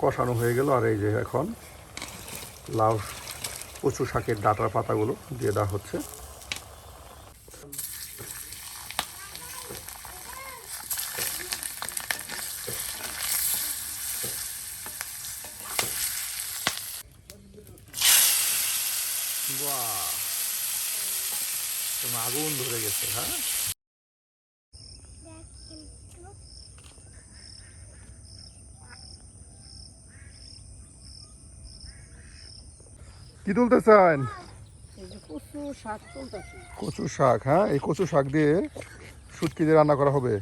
কষানো হয়ে গেল। আর এই যে এখন লাউ কচু শাকের ডাঁটার পাতাগুলো দিয়ে দেওয়া হচ্ছে। বাহ, আগুন ধরে গেছে। হ্যাঁ, কি তুলতেছেন? কচু শাক। হ্যাঁ, এই কচু শাক দিয়ে শুটকি দিয়ে রান্না করা হবে।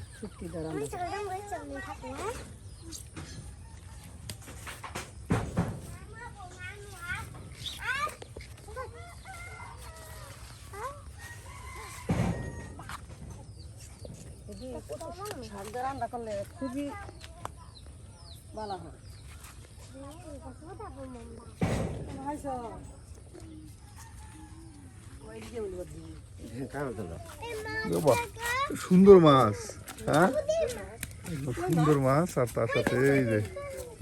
শাক দিয়ে রান্না করলে খুবই ভালো হয়। সুন্দর মাছ। হ্যাঁ, সুন্দর মাছ। আর তার সাথে এই যে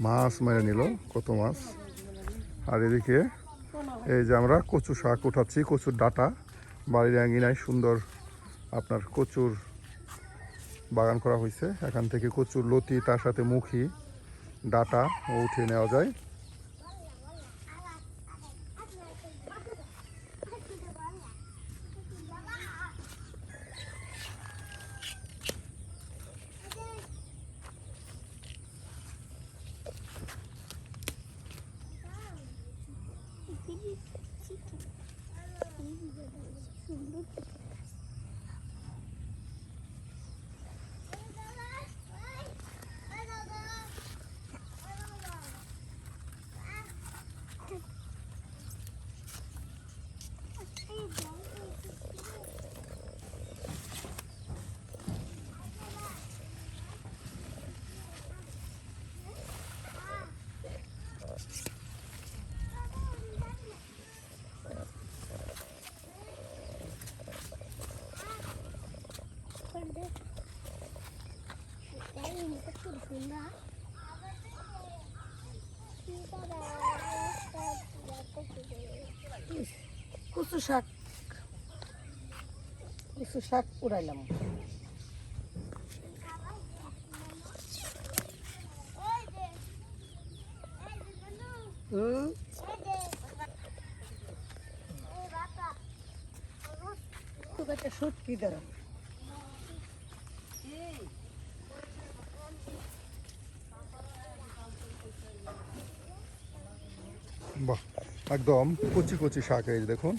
মাছ মেরে নিল, কত মাছ। আর এদিকে এই যে আমরা কচু শাক উঠাচ্ছি, কচুর ডাঁটা। বাড়ির আঙিনায় সুন্দর আপনার কচুর বাগান করা হয়েছে। এখান থেকে কচুর লতি, তার সাথে মুখি, ডাঁটা উঠিয়ে নেওয়া যায়। কচু শাক পুরাইলাম। শুটকি দ্বারা বাহ, একদম কচি কচি শাক। এই দেখুন,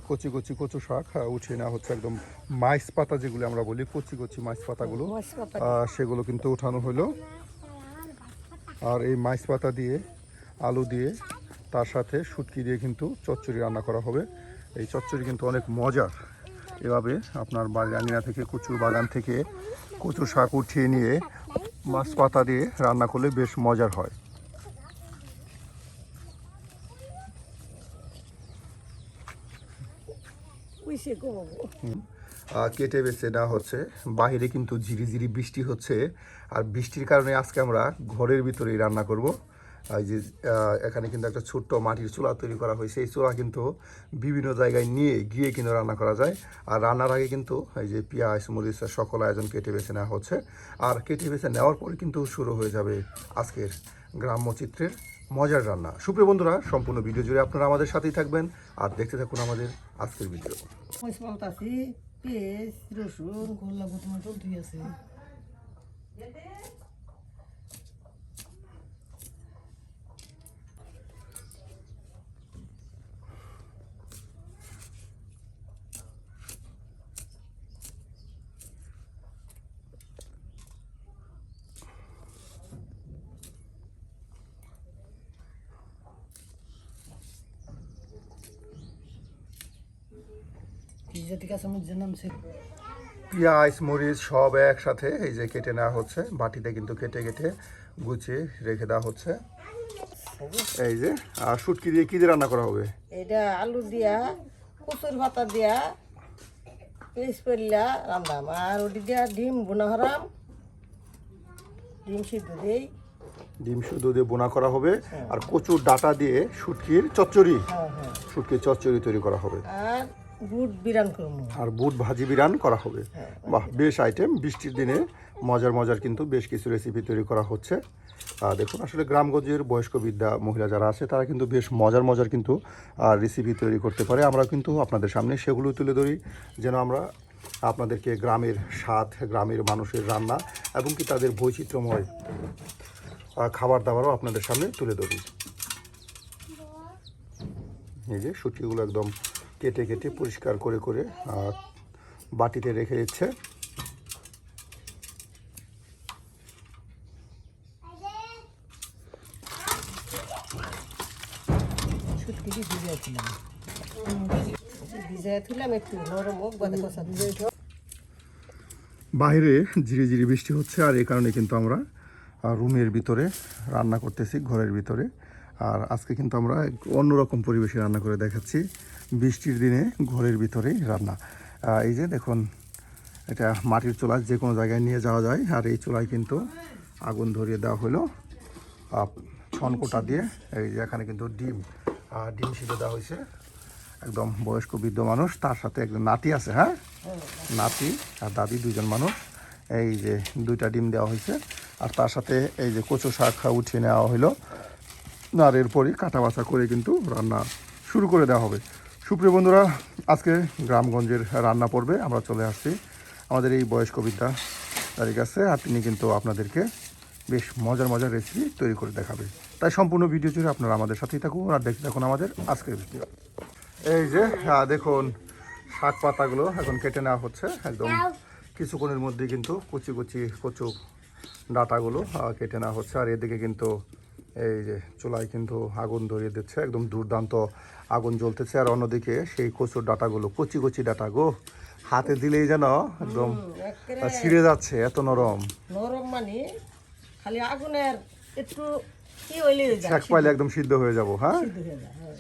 কচি কচি কচু শাক উঠিয়ে নেওয়া হচ্ছে। একদম মাইস পাতা যেগুলো আমরা বলি, কচি কচি মাইস পাতাগুলো, সেগুলো কিন্তু উঠানো হলো। আর এই মাইস পাতা দিয়ে, আলু দিয়ে, তার সাথে শুটকি দিয়ে কিন্তু চচ্চড়ি রান্না করা হবে। এই চচ্চড়ি কিন্তু অনেক মজার। এভাবে আপনার বাড়ির আঙিনা থেকে, কচুর বাগান থেকে কচু শাক উঠিয়ে নিয়ে মাছ পাতা দিয়ে রান্না করলে বেশ মজার হয়। কেটে বেছে দেওয়া হচ্ছে। বাইরে কিন্তু ঝিরিঝিরি বৃষ্টি হচ্ছে। আর বৃষ্টির কারণে আজকে আমরা ঘরের ভিতরেই রান্না করব। এই যে এখানে কিন্তু একটা ছোট্ট মাটির চুলা তৈরি করা হয়েছে। এই চুলা কিন্তু বিভিন্ন জায়গায় নিয়ে গিয়ে কিন্তু রান্না করা যায়। আর রান্নার আগে কিন্তু এই যে পেঁয়াজ, মরিচ, সকল আয়োজন কেটে বেছে নেওয়া হচ্ছে। আর কেটে বেছে নেওয়ার পরে কিন্তু শুরু হয়ে যাবে আজকের গ্রাম্য চিত্রের মজার রান্না। সুপ্রিয় বন্ধুরা, সম্পূর্ণ ভিডিও জুড়ে আপনারা আমাদের সাথেই থাকবেন আর দেখতে থাকুন আমাদের আজকের ভিডিও। পেঁয়াজ, রসুন, গোল্লা বর্তমান চলতেই আছে। পেঁয়াজ, মরিচ সব একসাথে এই যে কেটে নেওয়া হচ্ছে। বাটিতে কিন্তু কেটে কেটে গুছিয়ে রেখে দেওয়া হচ্ছে। এই যে, আর শুটকি দিয়ে কি দিয়ে রান্না করা হবে? এটা আলু দিয়া, কচুর পাতা দিয়া, পেঁয়াজ পড়লা রান্দাম। আর ওটি দিয়া ডিম বোনা হরাম, ডিম সিদ্ধ দিই, ডিম শুদ্ধ দিয়ে বোনা করা হবে আর কচুর ডাটা দিয়ে শুটকির চচ্চড়ি হ্যাঁ হ্যাঁ শুটকির চচ্চড়ি তৈরি করা হবে আর বুট বিরান করবো। আর বুট ভাজি বিরান করা হবে। বাহ, বেশ আইটেম। বৃষ্টির দিনে মজার মজার কিন্তু বেশ কিছু রেসিপি তৈরি করা হচ্ছে। দেখুন আসলে গ্রামগঞ্জের বয়স্ক বিদ্যা মহিলা যারা আছে তারা কিন্তু বেশ মজার মজার কিন্তু রেসিপি তৈরি করতে পারে। আমরা কিন্তু আপনাদের সামনে সেগুলো তুলে ধরি যেন আমরা আপনাদেরকে গ্রামের স্বাদ, গ্রামের মানুষের রান্না এবং কি তাদের বৈচিত্র্যময় খাবার দাবারও আপনাদের সামনে তুলে ধরি। এই যে শুটকিগুলো একদম কেটে কেটে পরিষ্কার করে করে বাটিতে রেখে দিচ্ছে। শুটকিটি ভিজাইছিলাম একটু নরম হোক বাদে কষা ভিজাই। বাইরে ঝিরি ঝিরি বৃষ্টি হচ্ছে আর এই কারণে কিন্তু আমরা রুমের ভিতরে রান্না করতেছি, ঘরের ভিতরে। আর আজকে কিন্তু আমরা অন্যরকম পরিবেশে রান্না করে দেখাচ্ছি, বৃষ্টির দিনে ঘরের ভিতরেই রান্না। এই যে দেখুন, এটা মাটির চুলা, যে কোনো জায়গায় নিয়ে যাওয়া যায়। আর এই চুলায় কিন্তু আগুন ধরিয়ে দেওয়া হলো ছনকোটা দিয়ে। এই যে এখানে কিন্তু ডিম সিদ্ধ দেওয়া হয়েছে। একদম বয়স্ক বৃদ্ধ মানুষ, তার সাথে একজন নাতি আছে। হ্যাঁ, নাতি আর দাদি, দুজন মানুষ। এই যে 2টা ডিম দেওয়া হয়েছে আর তার সাথে এই যে কচু শাক উঠিয়ে নেওয়া হলো। আর এরপরই কাটা বাছা করে কিন্তু রান্না শুরু করে দেওয়া হবে। সুপ্রিয় বন্ধুরা, আজকে গ্রামগঞ্জের রান্না পর্বে আমরা চলে আসছি আমাদের এই বয়স্ক বিদ্যা তার কাছে। আর তিনি কিন্তু আপনাদেরকে বেশ মজার মজার রেসিপি তৈরি করে দেখাবে। তাই সম্পূর্ণ ভিডিও জুড়ে আপনারা আমাদের সাথেই থাকুন আর দেখতে থাকুন আমাদের আজকের ভিডিও। এই যে দেখুন, শাক পাতাগুলো এখন কেটে নেওয়া হচ্ছে। একদম কিছুক্ষণের মধ্যে কিন্তু কচি কচি কচু ডাঁটাগুলো কেটে নেওয়া হচ্ছে। আর এদিকে কিন্তু এই যে চুলায় কিন্তু আগুন ধরিয়ে দিচ্ছে, একদম দুর্দান্ত আগুন জ্বলতেছে। আর অন্যদিকে সেই কচুর ডাঁটাগুলো, কচি কচি ডাঁটা গো, হাতে দিলেই যেন একদম ছিঁড়ে যাচ্ছে, এত নরম। নরম মানে খালি আগুনের একটু কি হইলে শাক পাইলে একদম সিদ্ধ হয়ে যাব। হ্যাঁ, সিদ্ধ হয়ে যায়। হ্যাঁ,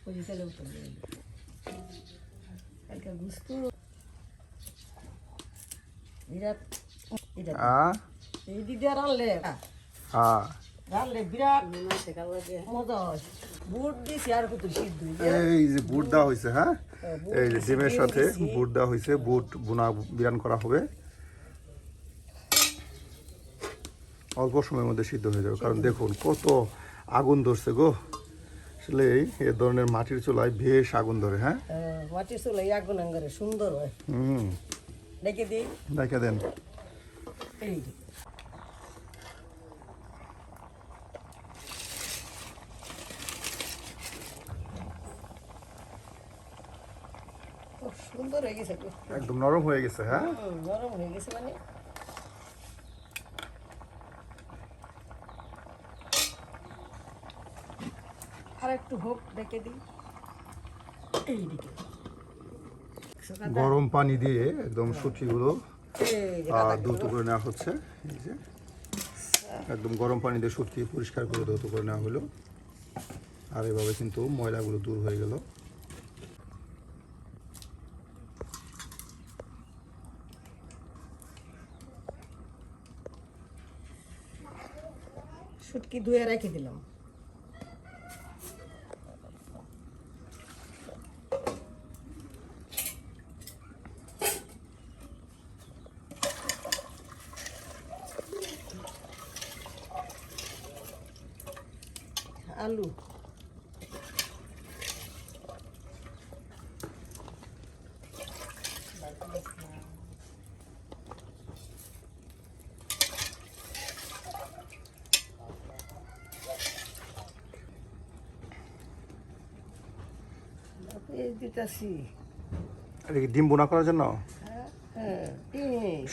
ওই তেলে উঠে যায়। কালকে গুস্তু বিরাট এই দিদি রানলে রানলে বিরাট মজা হয়। বুট দিছি আর কত সিদ্ধ এই যে বুট দেওয়া হয়েছে। হ্যাঁ, এই যে ডিমের সাথে বুট দেওয়া হয়েছে। বুট বোনা বিরান করা হবে, অল্প সময়ের মধ্যে সিদ্ধ হয়ে যাবে। কারণ দেখুন কত আগুন ধরছে গো। আসলে এই ধরনের মাটির চুলায় বেশ আগুন ধরে। হ্যাঁ, মাটির চুলাই আগুন আঙ্গারে সুন্দর হয়। ডেকে দিই, দেখে দেন। এই খুব সুন্দর হয়ে গেছে, একদম নরম হয়ে গেছে। হ্যাঁ, নরম হয়ে গেছে মানে আর একটু হোক, ডেকে দিই। এইদিকে গরম পানি দিয়ে একদম শুটকিগুলো ধৌত করে নেওয়া হচ্ছে। এই যে একদম গরম পানি দিয়ে শুটকি পরিষ্কার করে ধৌত করে নেওয়া হলো। আর এভাবে কিন্তু ময়লাগুলো দূর হয়ে গেল। শুটকি ধুয়ে রেখে দিলাম। আলু দিতেছি। আর কি ডিম বোনা করার জন্য? হ্যাঁ,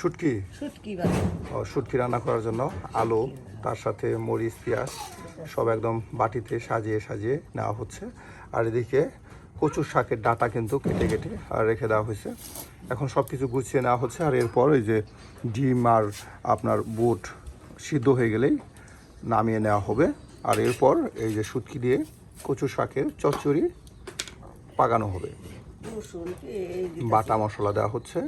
শুটকি শুটকি শুটকি রান্না করার জন্য আলু, তার সাথে মরিচ, পেঁয়াজ সব একদম বাটিতে সাজিয়ে সাজিয়ে নেওয়া হচ্ছে। আর এদিকে কচুর শাকের ডাঁটা কিন্তু কেটে কেটে আর রেখে দেওয়া হয়েছে। এখন সব কিছু গুছিয়ে নেওয়া হচ্ছে। আর এরপর এই যে ডিম আর আপনার বুট সিদ্ধ হয়ে গেলেই নামিয়ে নেওয়া হবে। আর এরপর এই যে শুটকি দিয়ে কচুর শাকের চচ্চড়ি পাকানো হবে। রসুন পেঁয়াজ দিতেছি। বাটা মশলা দেওয়া হচ্ছে।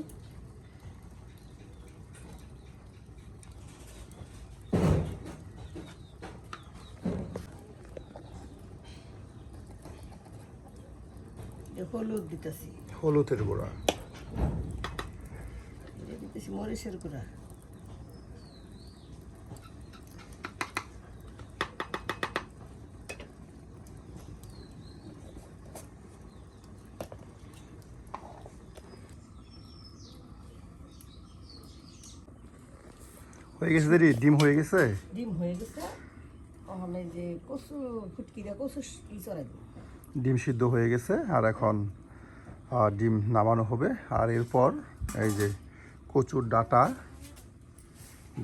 হলুদ দিতেছি, হলুদের গুঁড়া, দিতেছি মরিচের গুঁড়া, হয়ে গেছে দেরি, ডিম হয়ে গেছে। ডিম হয়ে গেছে। ওখানে যে কচু ফুটকি দিয়ে কচু ই চড়াই দিই। ডিম সিদ্ধ হয়ে গেছে আর এখন ডিম নামানো হবে। আর এরপর এই যে কচুর ডাঁটা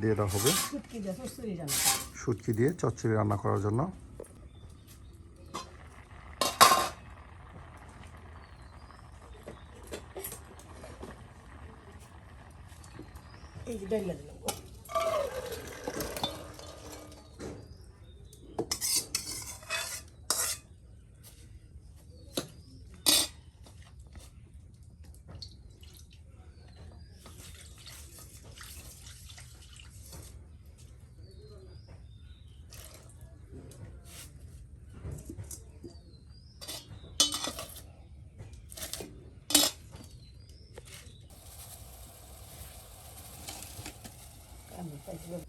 দিয়ে দেওয়া হবে ফুটকি দিয়ে চচ্চড়ি রান্না করি। শুটকি দিয়ে চচ্চড়ি রান্না করার জন্য। এই যে ডাইলা দিলাম। আমি পাইছিলাম।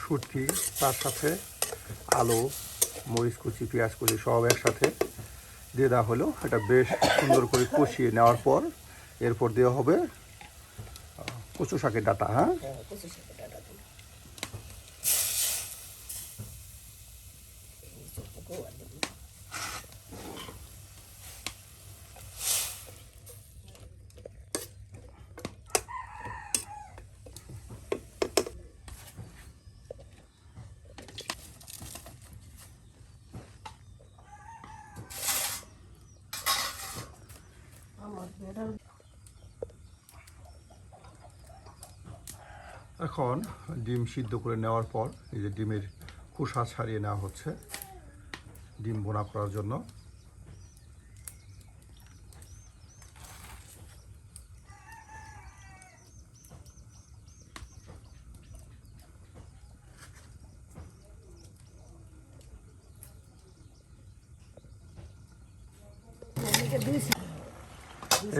শুটকি, তার সাথে আলু, মরিচ কুচি, পেঁয়াজ কুচি সব একসাথে দিয়ে দেওয়া হলো। এটা বেশ সুন্দর করে কষিয়ে নেওয়ার পর এরপর দেওয়া হবে কচু শাকের ডাঁটা। হ্যাঁ, কচু শাকের ডাঁটা দিই। গোয়া দিই। আমার বেটার এখন ডিম সিদ্ধ করে নেওয়ার পর এই যে ডিমের খোসা ছাড়িয়ে নেওয়া হচ্ছে ডিম বোনা করার জন্য। অনেকে দিয়েছি।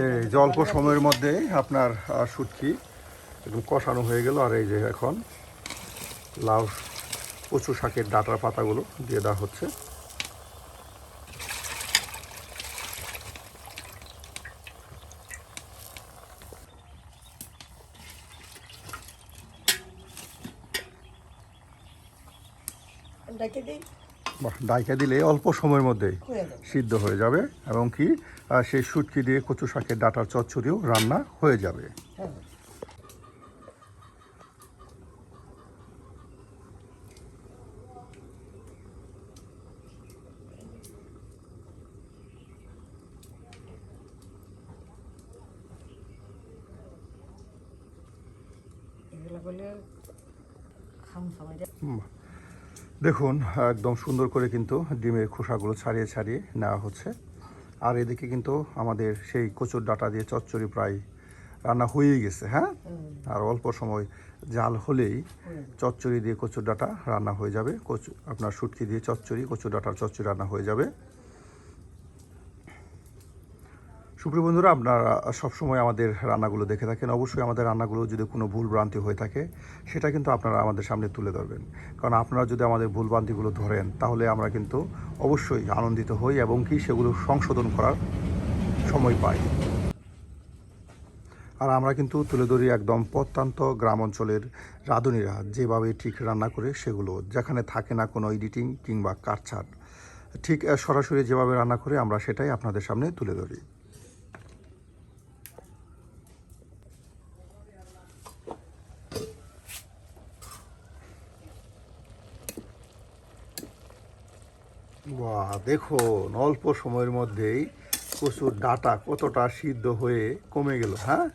এই যে অল্প সময়ের মধ্যে আপনার শুটকি একদম কষানো হয়ে গেল। আর এই যে এখন লাউ কচু শাকের ডাঁটার পাতাগুলো দিয়ে দেওয়া হচ্ছে। ডাকে দিই, বাহ, ডাইকা দিলে অল্প সময়ের মধ্যেই হয়ে যাবে। সিদ্ধ হয়ে যাবে এবং কি সেই শুটকি দিয়ে কচু শাকের ডাঁটার চচ্চড়িও রান্না হয়ে যাবে। হ্যাঁ, এগুলো করলে খাম খামাই যায়। দেখুন একদম সুন্দর করে কিন্তু ডিমের খোসাগুলো ছাড়িয়ে ছাড়িয়ে নেওয়া হচ্ছে। আর এদিকে কিন্তু আমাদের সেই কচুর ডাঁটা দিয়ে চচ্চড়ি প্রায় রান্না হয়েই গেছে। হ্যাঁ, আর অল্প সময় জাল হলেই চচ্চড়ি দিয়ে কচুর ডাঁটা রান্না হয়ে যাবে। আপনার শুটকি দিয়ে চচ্চড়ি, কচুর ডাঁটার চচ্চড়ি রান্না হয়ে যাবে। সুপ্রিয় বন্ধুরা, আপনারা সবসময় আমাদের রান্নাগুলো দেখে থাকেন। অবশ্যই আমাদের রান্নাগুলো যদি কোনো ভুল ভ্রান্তি হয়ে থাকে সেটা কিন্তু আপনারা আমাদের সামনে তুলে ধরবেন। কারণ আপনারা যদি আমাদের ভুল ভ্রান্তিগুলো ধরেন তাহলে আমরা কিন্তু অবশ্যই আনন্দিত হই এবং কি সেগুলো সংশোধন করার সময় পাই। আর আমরা কিন্তু তুলে ধরি একদম প্রত্যন্ত গ্রাম অঞ্চলের রাঁধুনিরা যেভাবে ঠিক রান্না করে সেগুলো, যেখানে থাকে না কোনো এডিটিং কিংবা কাটছাট, ঠিক সরাসরি যেভাবে রান্না করে আমরা সেটাই আপনাদের সামনে তুলে ধরি। বাহ, দেখুন অল্প সময়ের মধ্যেই কচুর ডাঁটা কতটা সিদ্ধ হয়ে কমে গেল। হ্যাঁ,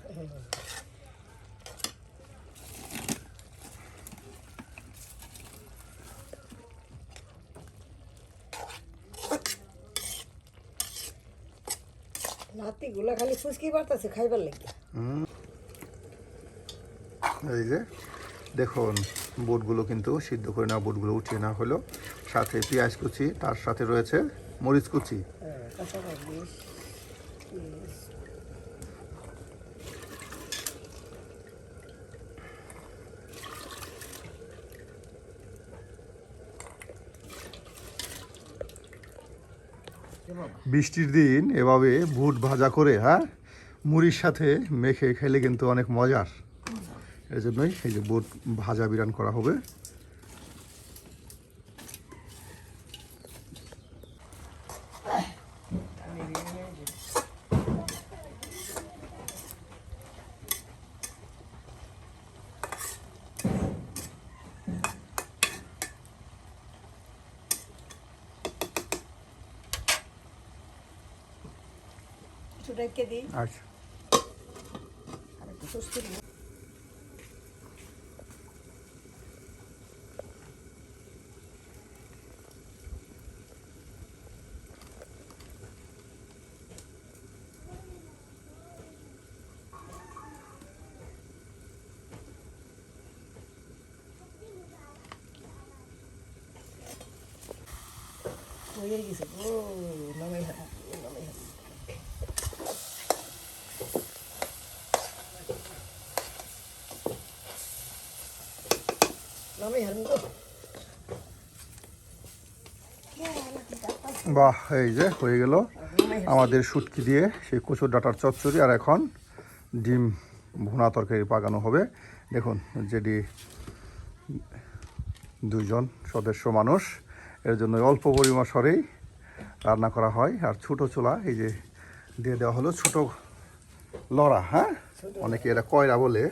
নাতিগুলা খালি ফুসকি বাড়তেছে খাইবার লাগে। এই যে দেখুন বুটগুলো কিন্তু সিদ্ধ করে নেওয়া, বুটগুলো উঠিয়ে নেওয়া হলো, সাথে পেঁয়াজ কুচি, তার সাথে রয়েছে মরিচ কুচি। কাঁচামরিচ, বৃষ্টির দিন এভাবে বুট ভাজা করে, হ্যাঁ, মুড়ির সাথে মেখে খেলে কিন্তু অনেক মজার। এই জন্যই এই যে বুট ভাজা বিরান করা হবে। রেখে দিই। আচ্ছা, আর একটু ফুসকি দিই। হয়ে গেছে। ও নামাই নামাই নামাই হারুন তো। বাহ, এই যে হয়ে গেল আমাদের শুটকি দিয়ে সেই কচুর ডাঁটার চচ্চড়ি। আর এখন ডিম ভুনা তরকারি পাকানো হবে। দেখুন যেটি দুইজন সদস্য মানুষ, এর জন্য অল্প পরিমাণেই রান্না করা হয়। আর ছোটো চুলা এই যে দিয়ে দেওয়া হলো ছোটো লড়া, হ্যাঁ, অনেকে এরা কয়রা বলে।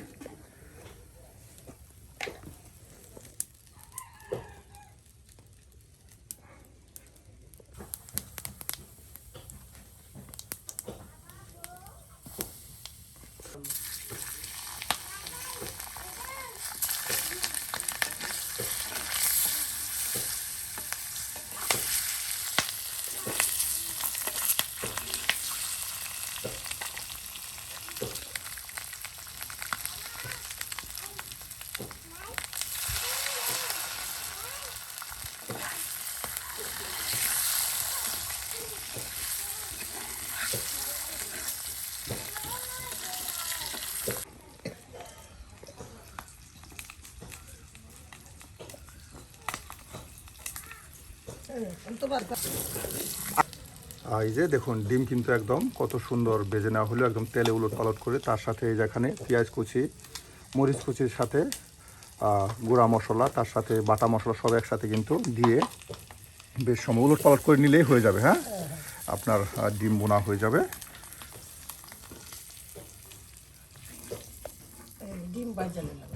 আর এই যে দেখুন ডিম কিন্তু একদম কত সুন্দর বেজে নেওয়া হলো, একদম তেলে উলট পালট করে। তার সাথে এই যেখানে পেঁয়াজ কুচি, মরিচ কুচির সাথে গুঁড়া মশলা, তার সাথে বাটা মশলা সব একসাথে কিন্তু দিয়ে বেশ সময় উলট পালট করে নিলেই হয়ে যাবে। হ্যাঁ, আপনার ডিম বোনা হয়ে যাবে। ডিম ভাজা নিলাম।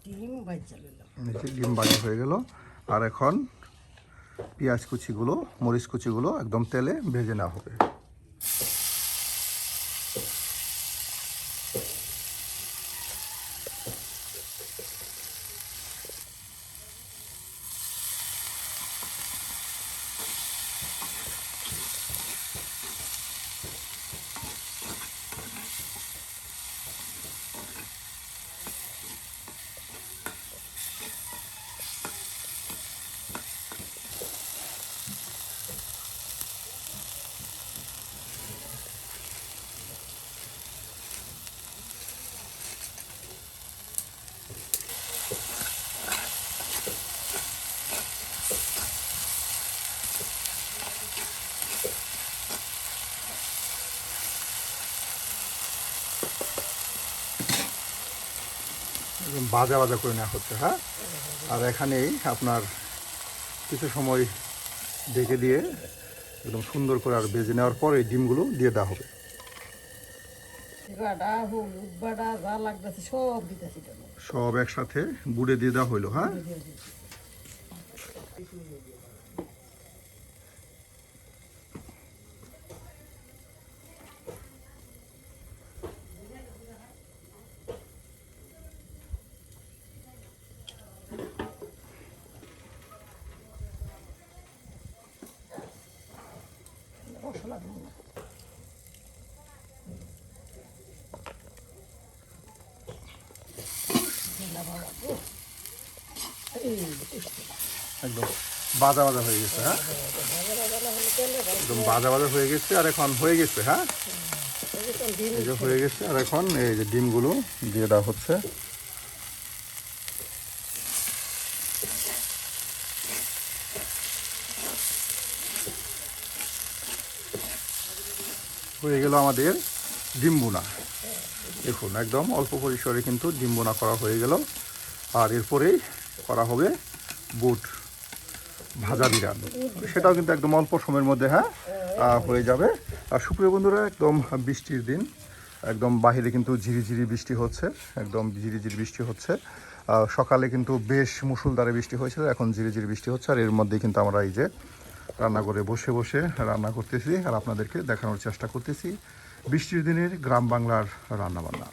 ডিম ভাজা নিলাম। ডিম ভাজা হয়ে গেল। আর এখন পেঁয়াজ কুচিগুলো, মরিচ কুচিগুলো একদম তেলে ভেজে নেওয়া হবে। একদম ভাজা ভাজা করে নেওয়া হচ্ছে, হ্যাঁ। আর এখানেই আপনার কিছু সময় ঢেকে দিয়ে একদম সুন্দর করে আর ভেজে নেওয়ার পর এই ডিমগুলো দিয়ে দেওয়া হবে। বাটা হলুদ বাটা যা লাগতেছে সব দিতেছি। সব একসাথে গুঁড়ে দিয়ে দেওয়া হইলো, হ্যাঁ। মশলা দিব না। একদম ভাজা ভাজা হয়ে গেছে, হ্যাঁ। একদম ভাজা ভাজা হয়ে গেছে আর এখন হয়ে গেছে, হ্যাঁ। এই যে হয়ে গেছে আর এখন এই যে ডিমগুলো দিয়ে দেওয়া হচ্ছে। হয়ে গেল আমাদের ডিম বোনা। দেখুন একদম অল্প পরিসরে কিন্তু ডিম বোনা করা হয়ে গেল। আর এরপরেই করা হবে বুট ভাজা বিরান, সেটাও কিন্তু একদম অল্প সময়ের মধ্যে, হ্যাঁ, হয়ে যাবে। আর সুপ্রিয় বন্ধুরা, একদম বৃষ্টির দিন, একদম বাহিরে কিন্তু ঝিরিঝিরি বৃষ্টি হচ্ছে, একদম ঝিরিঝিরি বৃষ্টি হচ্ছে। সকালে কিন্তু বেশ মুষলধারে বৃষ্টি হয়েছিল, এখন ঝিরিঝিরি বৃষ্টি হচ্ছে। আর এর মধ্যেই কিন্তু আমরা এই যে রান্নাঘরে বসে বসে রান্না করতেছি আর আপনাদেরকে দেখানোর চেষ্টা করতেছি বৃষ্টির দিনের গ্রাম বাংলার রান্নাবান্না।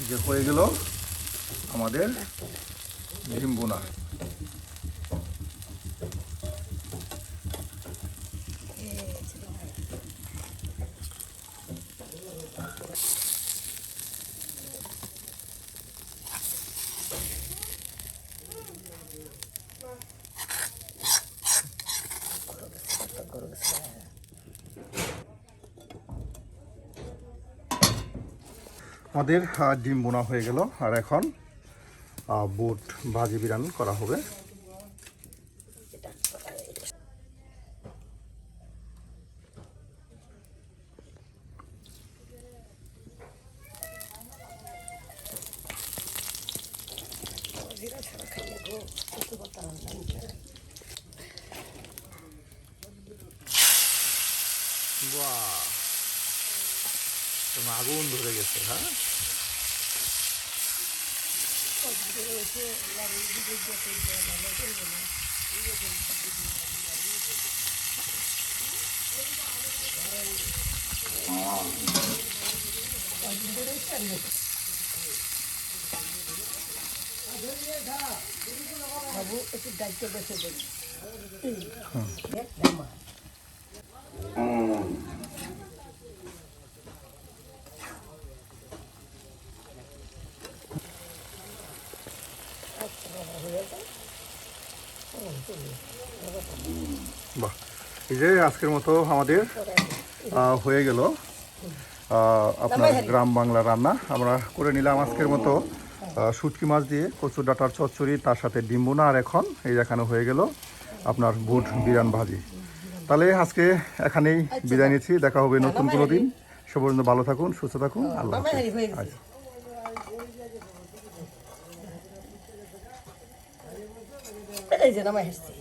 যে হয়ে গেল আমাদের ডিম বোনা। আমাদের ডিম বোনা হয়ে গেল আর এখন বুট ভাজি বিরান করা হবে। বাহ, আগুন ধরে গেছে, হ্যাঁ। বাবু একটু দায়িত্ব বেছে দেন। বাহ, এই যে আজকের মতো আমাদের হয়ে গেল আপনার গ্রাম বাংলা রান্না। আমরা করে নিলাম আজকের মতো শুটকি মাছ দিয়ে কচুর ডাঁটার চচ্চড়ি, তার সাথে ডিম বোনা। আর এখন এই দেখানো হয়ে গেল আপনার বুট বিরান ভাজি। তাহলে আজকে এখানেই বিদায় নিচ্ছি, দেখা হবে নতুন কোনো দিন। সে পর্যন্ত ভালো থাকুন, সুস্থ থাকুন, আল্লাহ হাফেজ। এই যে নামাই আসছি।